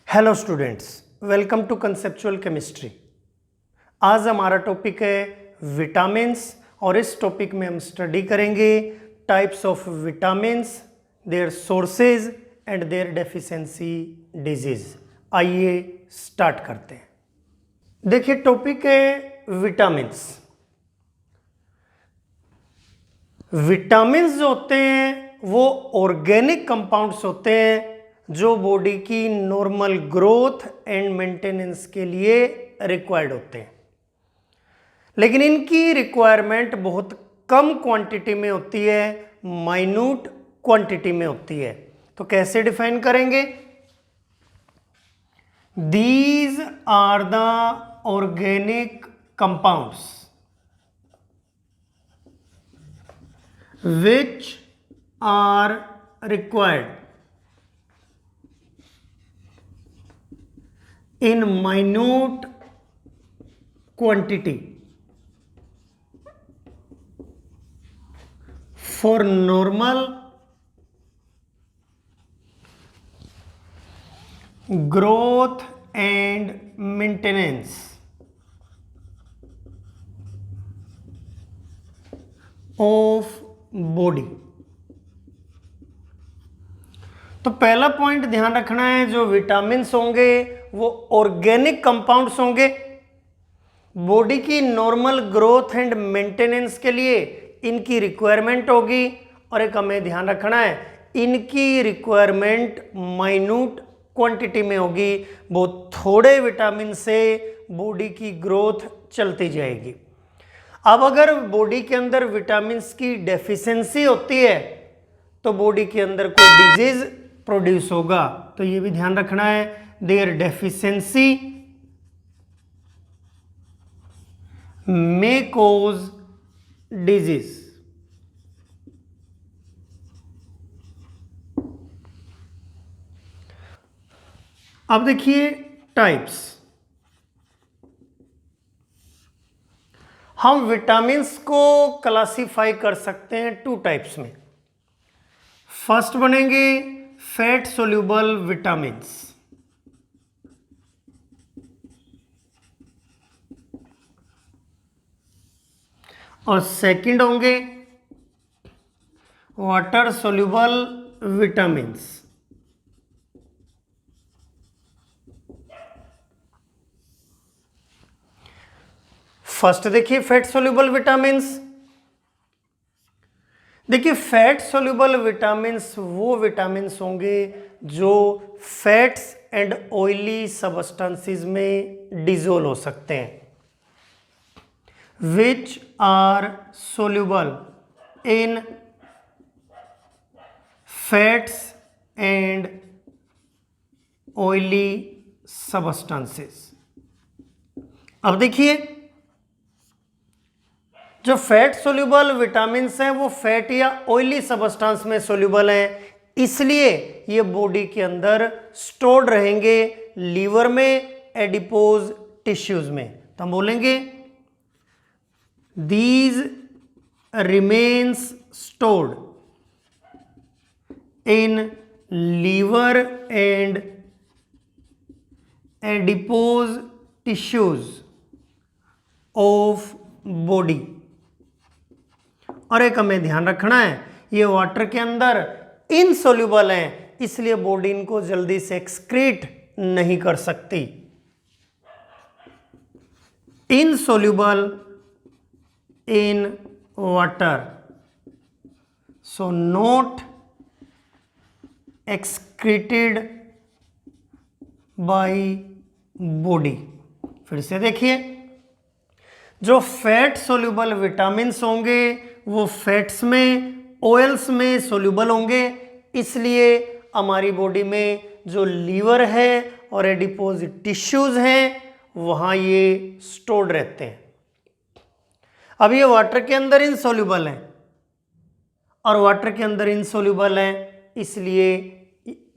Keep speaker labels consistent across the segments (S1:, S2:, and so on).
S1: Hello students, welcome to conceptual chemistry. आज हमारा topic है विटामिन्स और इस टॉपिक में हम स्टडी करेंगे types of vitamins, their sources and their deficiency disease. आइए स्टार्ट करते हैं। देखिए, टॉपिक है विटामिन्स। विटामिन्स जो होते हैं वो ऑर्गेनिक कंपाउंड्स होते हैं जो बॉडी की नॉर्मल ग्रोथ एंड मेंटेनेंस के लिए रिक्वायर्ड होते हैं, लेकिन इनकी रिक्वायरमेंट बहुत कम क्वांटिटी में होती है, माइन्यूट क्वांटिटी में होती है। तो कैसे डिफाइन करेंगे? These are the organic compounds which are required in minute quantity for normal growth and maintenance of body. तो पहला पॉइंट ध्यान रखना है, जो विटामिन्स होंगे वो ऑर्गेनिक कंपाउंड्स होंगे, बॉडी की नॉर्मल ग्रोथ एंड मेंटेनेंस के लिए इनकी रिक्वायरमेंट होगी। और एक हमें ध्यान रखना है, इनकी रिक्वायरमेंट माइन्यूट क्वांटिटी में होगी। बहुत थोड़े विटामिन से बॉडी की ग्रोथ चलती जाएगी। अब अगर बॉडी के अंदर विटामिन्स की डेफिशिएंसी होती है तो बॉडी के अंदर कोई डिजीज प्रोड्यूस होगा। तो ये भी ध्यान रखना है, their deficiency may cause disease. अब देखिए टाइप्स। हम विटामिन्स को क्लासिफाई कर सकते हैं टू टाइप्स में। फर्स्ट बनेंगे फैट सोल्यूबल विटामिन्स, और सेकंड होंगे वाटर सोल्यूबल विटामिन्स। फर्स्ट देखिए फैट सोल्यूबल विटामिन्स। देखिए, फैट सोल्यूबल विटामिन्स वो विटामिन्स होंगे जो फैट्स एंड ऑयली सबस्टेंसेस में डिसोल्व हो सकते हैं, which are soluble in fats and oily substances. अब देखिए, जो फैट सोल्यूबल विटामिन्स हैं वो फैट या ऑयली सबस्टेंस में सोल्यूबल हैं, इसलिए ये बॉडी के अंदर स्टोर्ड रहेंगे लीवर में, एडिपोज टिश्यूज में। तो हम बोलेंगे these remains stored in liver and adipose tissues of body. और एक हमें ध्यान रखना है, ये वाटर के अंदर इनसोल्यूबल हैं, इसलिए बॉडी इनको जल्दी से एक्सक्रीट नहीं कर सकती। Insoluble in water, so not excreted by body. फिर से देखिए, जो फैट सोल्यूबल विटामिन्स होंगे वो फैट्स में, ऑयल्स में सोल्यूबल होंगे, इसलिए हमारी बॉडी में जो लीवर है और एडिपोज टिश्यूज हैं वहाँ ये स्टोर्ड रहते हैं। अब ये वाटर के अंदर इनसोल्यूबल हैं और वाटर के अंदर इनसोल्यूबल हैं, इसलिए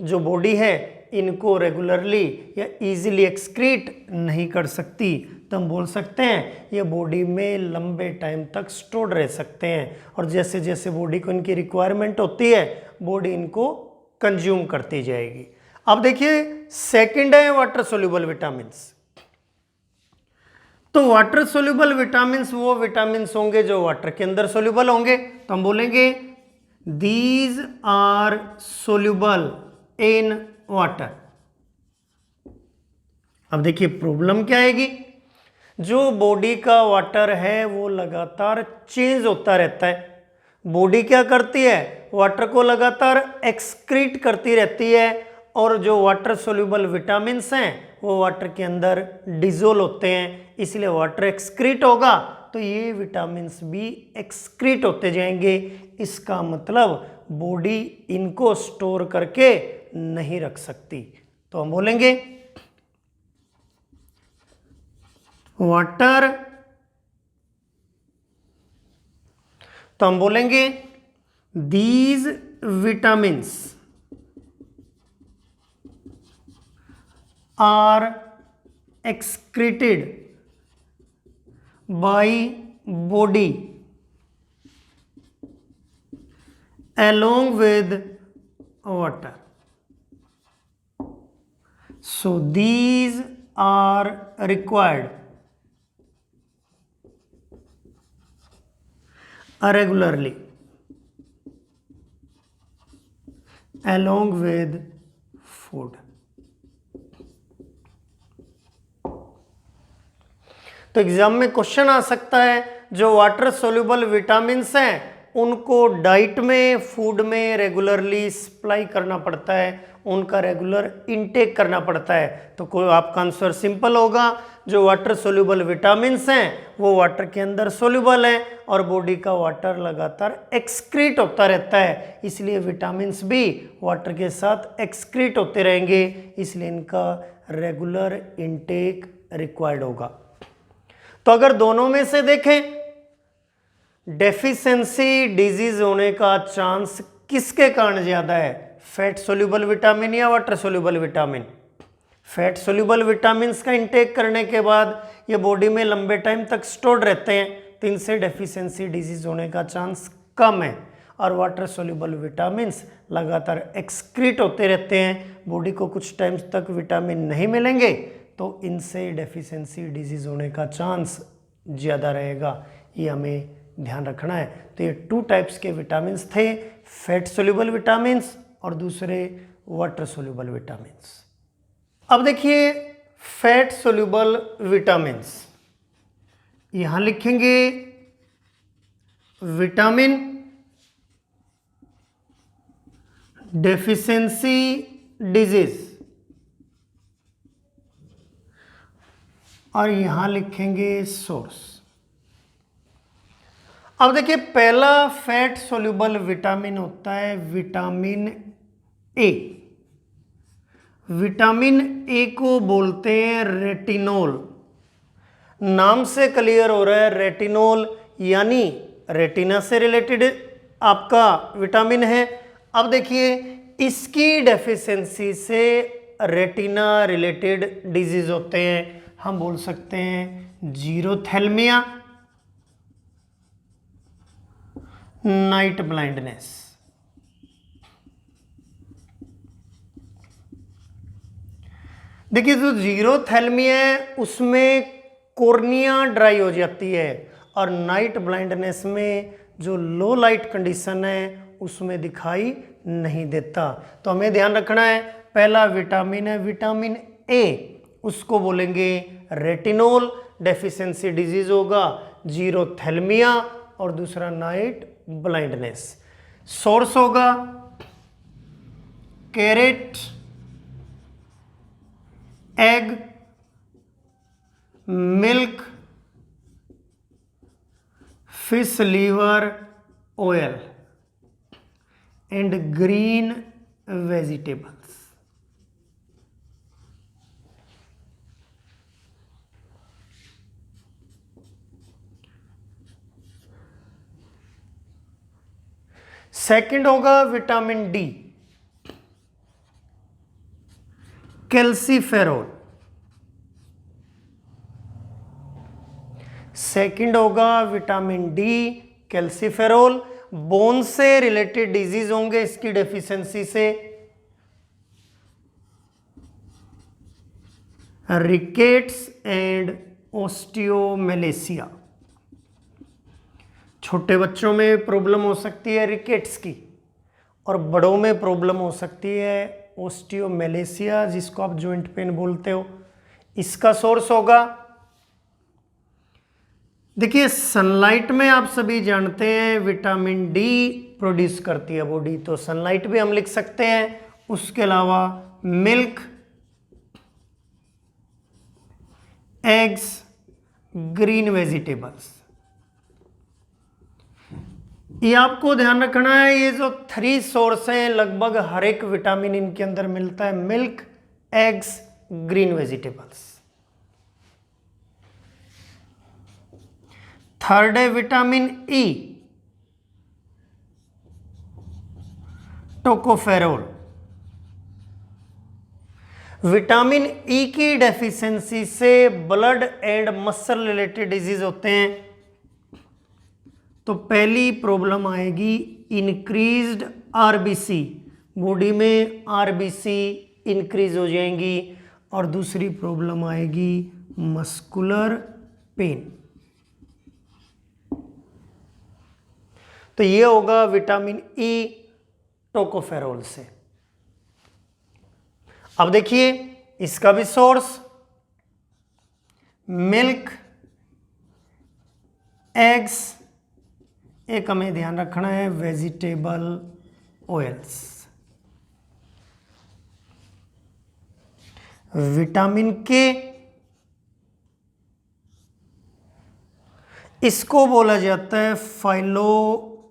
S1: जो बॉडी है इनको रेगुलरली या इजीली एक्सक्रीट नहीं कर सकती। तो हम बोल सकते हैं ये बॉडी में लंबे टाइम तक स्टोर्ड रह सकते हैं, और जैसे जैसे बॉडी को इनकी रिक्वायरमेंट होती है बॉडी इनको कंज्यूम करती जाएगी। अब देखिए, सेकंड है वाटर सोल्यूबल विटामिन्स। तो वाटर सोल्यूबल विटामिन्स वो विटामिन्स होंगे जो वाटर के अंदर सोल्यूबल होंगे, तो हम बोलेंगे these are soluble in water. अब देखिए प्रॉब्लम क्या आएगी, जो बॉडी का वाटर है वो लगातार चेंज होता रहता है। बॉडी क्या करती है, वाटर को लगातार एक्सक्रीट करती रहती है, और जो वाटर सोल्यूबल विटामिन्स हैं वो वाटर के अंदर डिजोल्व होते हैं, इसलिए वाटर एक्सक्रीट होगा तो ये विटामिन्स भी एक्सक्रीट होते जाएंगे। इसका मतलब बॉडी इनको स्टोर करके नहीं रख सकती, तो हम बोलेंगे वाटर, तो हम बोलेंगे these vitamins are excreted by body along with water. So these are required regularly along with food. तो एग्जाम में क्वेश्चन आ सकता है, जो वाटर सोल्यूबल विटामिन्स हैं उनको डाइट में, फूड में रेगुलरली सप्लाई करना पड़ता है, उनका रेगुलर इनटेक करना पड़ता है। तो कोई आपका आंसर सिंपल होगा, जो वाटर सोल्यूबल विटामिन्स हैं वो वाटर के अंदर सोल्यूबल हैं और बॉडी का वाटर लगातार एक्सक्रीट होता रहता है, इसलिए विटामिन्स भी वाटर के साथ एक्सक्रीट होते रहेंगे, इसलिए इनका रेगुलर इनटेक रिक्वायर्ड होगा। तो अगर दोनों में से देखें, डेफिशिएंसी डिजीज होने का चांस किसके कारण ज्यादा है, फैट सोल्यूबल विटामिन या water soluble vitamin? Fat soluble vitamins का इंटेक करने के बाद ये बॉडी में लंबे टाइम तक स्टोर्ड रहते हैं, तो इनसे डेफिशिएंसी डिजीज होने का चांस कम है। और वाटर सोल्यूबल विटामिन्स लगातार एक्सक्रीट होते रहते हैं, बॉडी को कुछ टाइम तक विटामिन नहीं मिलेंगे तो इनसे डेफिशिएंसी डिजीज होने का चांस ज़्यादा रहेगा, ये हमें ध्यान रखना है। तो ये 2 टाइप्स के विटामिन्स थे, फैट सोल्यूबल विटामिन्स और दूसरे वाटर सोल्यूबल विटामिन्स। अब देखिए फैट सोल्यूबल विटामिन्स, यहां लिखेंगे विटामिन डेफिशिएंसी डिजीज और यहां लिखेंगे सोर्स। अब देखिए पहला फैट सोल्यूबल विटामिन होता है विटामिन ए। विटामिन ए को बोलते हैं रेटिनोल, नाम से क्लियर हो रहा है रेटिनोल यानी रेटिना से रिलेटेड आपका विटामिन है। अब देखिए इसकी डेफिशिएंसी से रेटिना रिलेटेड डिजीज होते हैं, हम बोल सकते हैं जीरोथैल्मिया, नाइट ब्लाइंडनेस। देखिए जो जीरोथैल्मिया है उसमें कॉर्निया ड्राई हो जाती है और नाइट ब्लाइंडनेस में जो लो लाइट कंडीशन है उसमें दिखाई नहीं देता। तो हमें ध्यान रखना है, पहला विटामिन है विटामिन ए, उसको बोलेंगे रेटिनोल, डेफिशिएंसी डिजीज होगा जीरोथैल्मिया और दूसरा नाइट ब्लाइंडनेस। सोर्स होगा carrot, egg, milk, fish liver oil and green vegetables. Second होगा विटामिन डी, कैल्सीफेरोल। सेकंड होगा विटामिन डी कैल्सीफेरोल, बोन से रिलेटेड डिजीज होंगे इसकी डेफिशिएंसी से। Rickets and osteomalacia. छोटे बच्चों में प्रॉब्लम हो सकती है रिकेट्स की, और बड़ों में प्रॉब्लम हो सकती है ओस्टियोमेलेसिया, जिसको आप जॉइंट पेन बोलते हो। इसका सोर्स होगा, देखिए सनलाइट में आप सभी जानते हैं विटामिन डी प्रोड्यूस करती है बॉडी, तो सनलाइट भी हम लिख सकते हैं। उसके अलावा मिल्क, एग्स, ग्रीन वेजिटेबल्स, ये आपको ध्यान रखना है। ये जो 3 सोर्स हैं, लगभग हर एक विटामिन इनके अंदर मिलता है। Milk, eggs, green vegetables. Third है vitamin E, tocopherol. Vitamin E की डेफिशिएंसी से blood and muscle related disease होते हैं। तो पहली प्रॉब्लम आएगी इंक्रीज्ड आरबीसी, बॉडी में आरबीसी इंक्रीज हो जाएंगी। और दूसरी प्रॉब्लम आएगी मस्कुलर पेन। तो ये होगा विटामिन ई टोकोफेरोल से। अब देखिए इसका भी सोर्स मिल्क, एग्स, एक हमें ध्यान रखना है वेजिटेबल ऑयल्स। विटामिन के, इसको बोला जाता है फाइलोक्विनोन।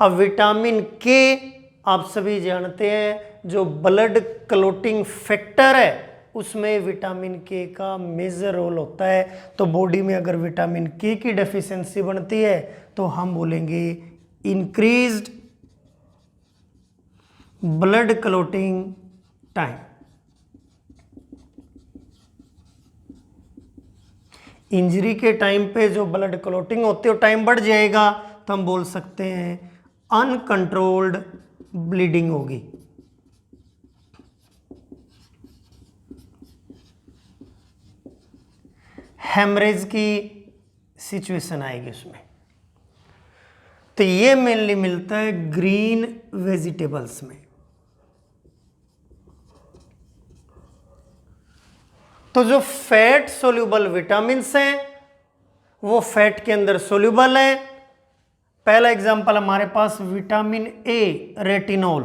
S1: अब विटामिन के आप सभी जानते हैं जो ब्लड क्लोटिंग फैक्टर है, उसमें विटामिन के का मेजर रोल होता है। तो बॉडी में अगर विटामिन के की डेफिशिएंसी बनती है तो हम बोलेंगे increased blood clotting time. Injury के टाइम पे जो ब्लड क्लोटिंग होती है वो टाइम बढ़ जाएगा, तो हम बोल सकते हैं अनकंट्रोल्ड ब्लीडिंग होगी। हेमरेज की सिचुएशन आएगी उसमें। तो ये मेनली मिलता है ग्रीन वेजिटेबल्स में। तो जो फैट सोल्यूबल विटामिन्स हैं वो फैट के अंदर सोल्यूबल है। पहला एग्जांपल हमारे पास विटामिन ए रेटिनॉल,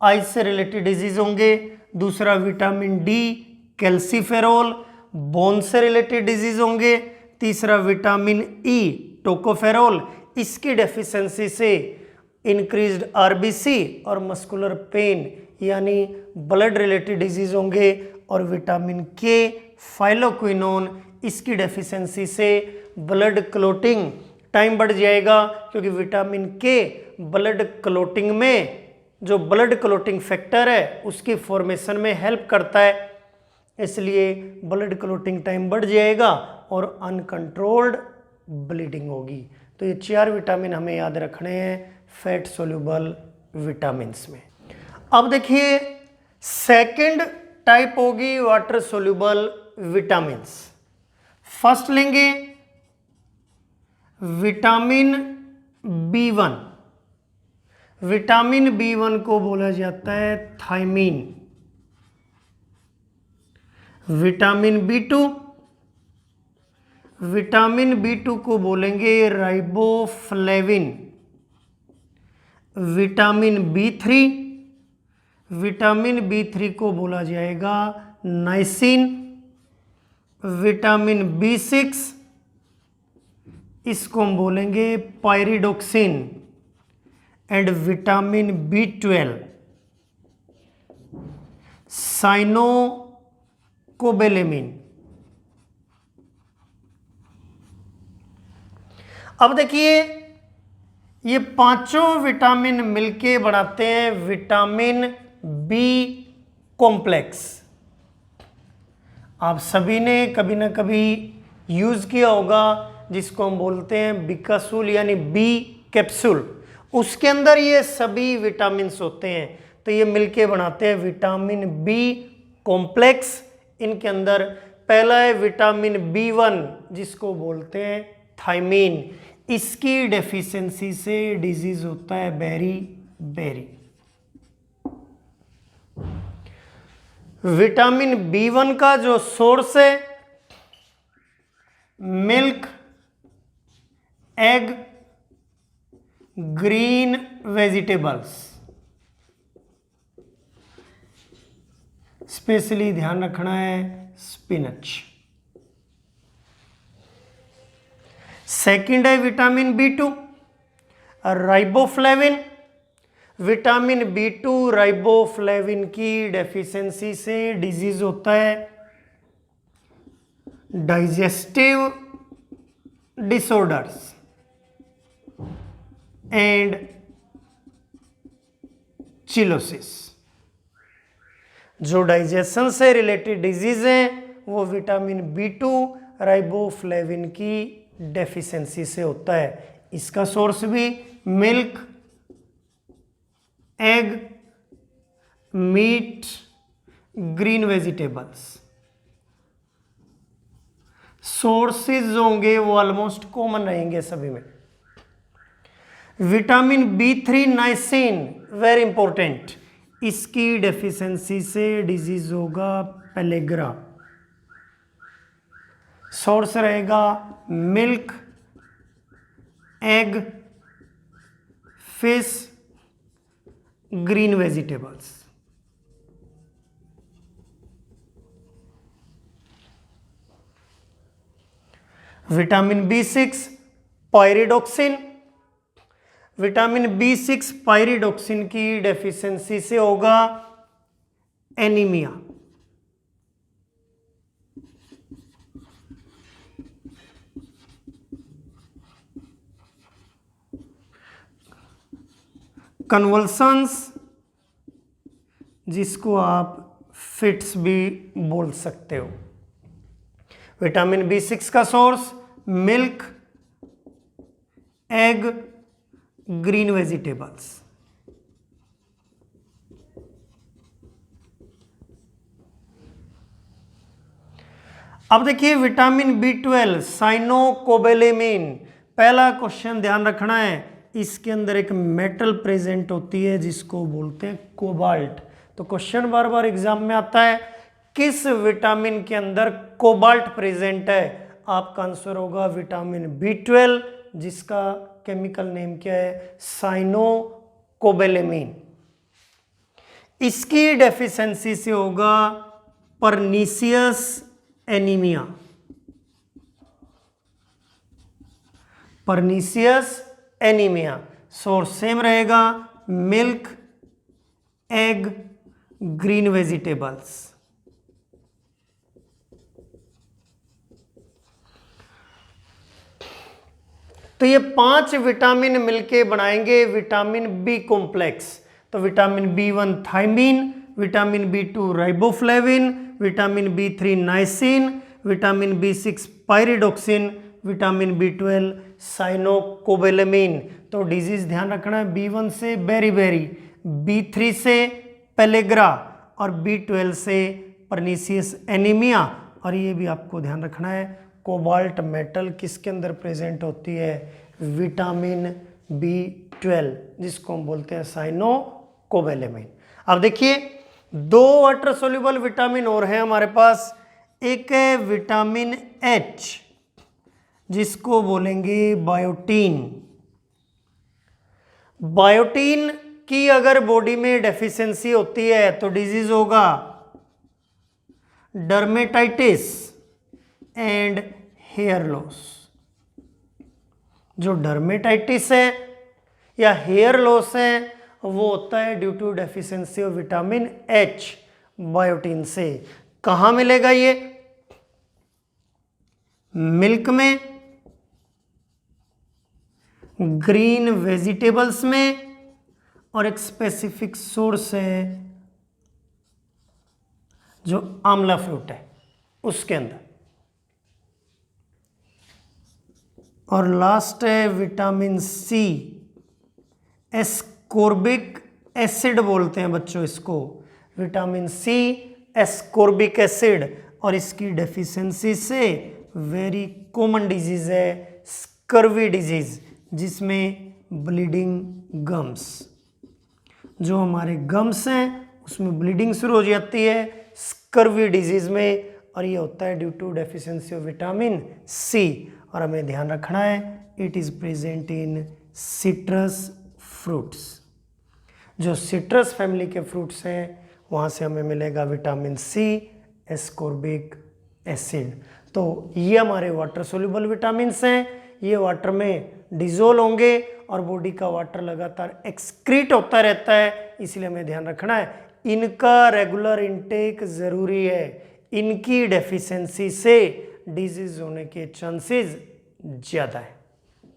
S1: आइज से रिलेटेड डिजीज होंगे। दूसरा विटामिन डी कैल्सीफेरोल, बोन से रिलेटेड डिजीज होंगे। तीसरा विटामिन ई टोकोफेरोल, इसकी डेफिशिएंसी से इंक्रीज्ड आरबीसी और मस्कुलर पेन यानी ब्लड रिलेटेड डिजीज होंगे। और विटामिन के फाइलोक्विनोन, इसकी डेफिशिएंसी से ब्लड क्लोटिंग टाइम बढ़ जाएगा, क्योंकि विटामिन के ब्लड क्लोटिंग में जो ब्लड क्लोटिंग फैक्टर है उसकी फॉर्मेशन में हेल्प करता है, इसलिए ब्लड क्लोटिंग टाइम बढ़ जाएगा और अनकंट्रोल्ड ब्लीडिंग होगी। तो ये 4 विटामिन हमें याद रखने हैं फैट सोल्यूबल विटामिन्स में। अब देखिए सेकंड टाइप होगी वाटर सोल्यूबल विटामिन्स। फर्स्ट लेंगे विटामिन B1। विटामिन B1 को बोला जाता है thymine. Vitamin B2, vitamin B2 को बोलेंगे riboflavin. Vitamin B3, vitamin B3 को बोला जाएगा नाइसिन। विटामिन B6, इसको हम बोलेंगे पायरिडोक्सिन। And vitamin B12 साइनोकोबेलेमिन। अब देखिए ये पांचों विटामिन मिलके बनाते हैं विटामिन बी कॉम्प्लेक्स। आप सभी ने कभी ना कभी यूज किया होगा, जिसको हम बोलते हैं बिकासूल यानी बी कैप्सूल। उसके अंदर ये सभी विटामिन्स होते हैं। तो ये मिलके बनाते हैं विटामिन बी कॉम्प्लेक्स। इनके अंदर पहला है विटामिन B1 जिसको बोलते हैं थायमीन। इसकी डेफिशिएंसी से डिजीज होता है बेरी बेरी। विटामिन B1 का जो सोर्स है milk, egg, green vegetables, specially ध्यान रखना है स्पिनच। सेकंड है vitamin B2 riboflavin. Vitamin B2 riboflavin की डेफिशिएंसी से डिजीज होता है डाइजेस्टिव डिसऑर्डर्स एंड चिलोसिस। जो डाइजेशन से रिलेटेड डिजीज है वो विटामिन B2 राइबोफ्लेविन की डेफिशिएंसी से होता है। इसका सोर्स भी milk, egg, meat, green vegetables. Sources जो होंगे वो ऑलमोस्ट कॉमन रहेंगे सभी में। Vitamin B3 niacin very important, इसकी डेफिशिएंसी से डिजीज होगा पेलेग्रा। सोर्स रहेगा milk, egg, fish, green vegetables. Vitamin B6 pyridoxine. Vitamin B6 pyridoxine की डेफिशिएंसी से होगा एनीमिया। कन्वल्सन्स, जिसको आप फिट्स भी बोल सकते हो। विटामिन B6 का source milk, egg, green vegetables. अब देखिए विटामिन B12 साइनोकोबैलेमिन। पहला क्वेश्चन ध्यान रखना है, इसके अंदर एक मेटल प्रेजेंट होती है जिसको बोलते हैं कोबाल्ट। तो क्वेश्चन बार बार एग्जाम में आता है किस विटामिन के अंदर कोबाल्ट प्रेजेंट है। आपका आंसर होगा विटामिन B12 जिसका केमिकल नेम क्या है साइनोकोबैलेमिन। इसकी डेफिशिएंसी से होगा pernicious anaemia. Pernicious anaemia. Source same रहेगा मिल्क, एग, ग्रीन वेजिटेबल्स। तो ये 5 विटामिन मिलके बनाएंगे विटामिन बी कॉम्प्लेक्स। तो vitamin B1 thiamine, vitamin B2 riboflavin, vitamin B3 niacin, vitamin B6 pyridoxine, vitamin B12 cyanocobalamin. तो डिजीज ध्यान रखना है B1 से बेरीबेरी, B3 से पेलेग्रा और B12 से परनीसियस एनीमिया। और ये भी आपको ध्यान रखना है कोबाल्ट मेटल किसके अंदर प्रेजेंट होती है विटामिन B12 जिसको हम बोलते हैं साइनोकोबैलेमिन। अब देखिए 2 वाटर सोल्यूबल विटामिन और हैं हमारे पास। एक है विटामिन H जिसको बोलेंगे बायोटीन। बायोटीन की अगर बॉडी में डेफिशिएंसी होती है तो डिजीज होगा डर्मेटाइटिस एंड हेयर लॉस। जो डर्मेटाइटिस है या हेयर लॉस है वो होता है due to deficiency of vitamin H biotin से। कहाँ मिलेगा ये? मिल्क में, ग्रीन वेजिटेबल्स में, और एक स्पेसिफिक सोर्स है जो आंवला फ्रूट है उसके अंदर। और लास्ट है विटामिन C एस्कोर्बिक एसिड बोलते हैं बच्चों इसको। विटामिन सी एस्कॉर्बिक एसिड, और इसकी डेफिशिएंसी से वेरी कॉमन डिजीज है स्कर्वी डिजीज, जिसमें ब्लीडिंग गम्स, जो हमारे गम्स हैं उसमें ब्लीडिंग शुरू हो जाती है स्कर्वी डिजीज में, और ये होता है due to deficiency of vitamin C. और हमें ध्यान रखना है it is present in citrus fruits. जो सिट्रस फैमिली के फ्रूट्स हैं वहाँ से हमें मिलेगा विटामिन सी एस्कॉर्बिक एसिड। तो ये हमारे वाटर सोल्यूबल विटामिन्स हैं, ये वाटर में डिजोल्व होंगे और बॉडी का वाटर लगातार एक्सक्रीट होता रहता है, इसलिए हमें ध्यान रखना है इनका रेगुलर इनटेक ज़रूरी है। इनकी डेफिशिएंसी से डिजीज होने के चांसेस ज़्यादा है।